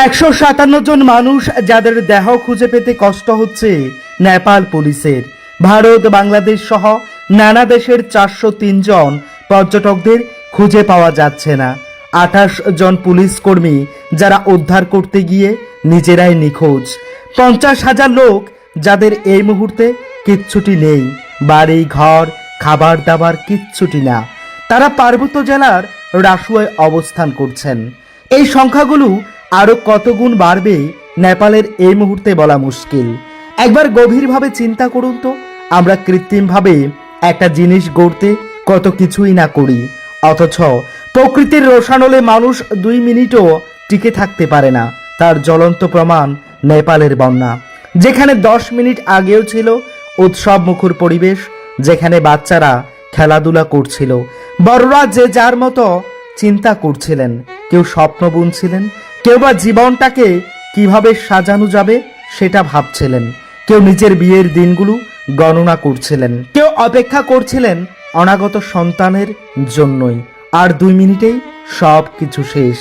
157 জন মানুষ যাদের দেহ খুঁজে পেতে কষ্ট হচ্ছে নেপাল পুলিশের। ভারত বাংলাদেশ সহ নানা দেশের 403 জন পর্যটকদের খুঁজে পাওয়া যাচ্ছে না। 28 জন পুলিশ কর্মী যারা উদ্ধার করতে গিয়ে নিজেরাই নিখোঁজ। 50,000 লোক যাদের এই মুহূর্তে কিচ্ছুটি নেই, বাড়ি ঘর খাবার দাবার কিচ্ছুটি না। তারা পার্বত্য জেলার রাসুয়ায় অবস্থান করছেন। এই সংখ্যাগুলো আরো কত গুণ বাড়বে নেপালের এই মুহূর্তে বলা মুশকিল। একবার গভীরভাবে চিন্তা করুন তো, আমরা কৃত্রিমভাবে একটা জিনিস গড়তে কত কিছুই না করি, অথচ প্রকৃতির রোষানলে মানুষ 2 মিনিটও টিকে থাকতে পারে না। তার জ্বলন্ত প্রমাণ নেপালের বন্যা, যেখানে 10 মিনিট আগেও ছিল উৎসব মুখর পরিবেশ, যেখানে বাচ্চারা খেলাধুলা করছিল, বড়রা যে যার মতো চিন্তা করছিলেন, কেউ স্বপ্ন বুনছিলেন, কেউ বা জীবনটাকে কিভাবে সাজানো যাবে সেটা ভাবছিলেন, কেউ নিজের বিয়ের দিনগুলো গণনা করছিলেন, কেউ অপেক্ষা করছিলেন অনাগত সন্তানের জন্যই। আর 2 মিনিটেই সব কিছু শেষ।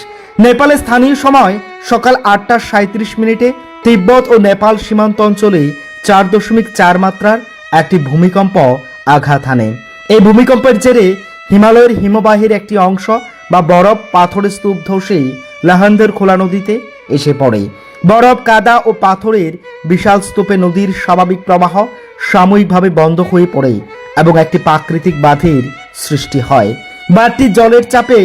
নেপালে স্থানীয় সময় সকাল 8:37 তিব্বত ও নেপাল সীমান্ত অঞ্চলে 4.4 মাত্রার একটি ভূমিকম্প আঘাত হানে। এই ভূমিকম্পের জেরে হিমালয়ের হিমবাহের একটি অংশ বা বরফ পাথরের স্তূপ ধসে লাহান্দের খোলা নদীতে এসে পড়ে। বরফ কাদা ও পাথরের বিশাল স্তূপে নদীর স্বাভাবিক প্রবাহ সাময়িকভাবে বন্ধ হয়ে পড়ে এবং একটি প্রাকৃতিক বাঁধের সৃষ্টি হয়। বাঁধটি জলের চাপে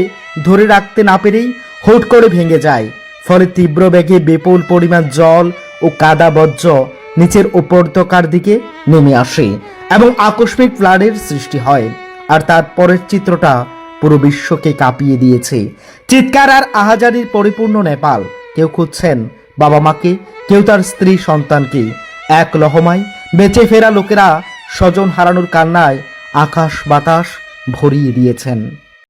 ধরে রাখতে না পেরেই হুট করে ভেঙে যায়। ফলে তীব্র বেগে বিপুল পরিমাণ জল ও কাদা বজ্র নিচের উপত্যকার দিকে নেমে আসে এবং আকস্মিক ফ্লাডের সৃষ্টি হয়। আর তারপরের চিত্রটা পুরো বিশ্বকে কাঁপিয়ে দিয়েছে। চিৎকার আর আহাজারির পরিপূর্ণ নেপাল। কেউ খুঁজছেন বাবা মাকে, কেউ তার স্ত্রী সন্তানকে। এক লহমায় বেঁচে ফেরা লোকেরা স্বজন হারানোর কান্নায় আকাশ বাতাস ভরিয়ে দিয়েছেন।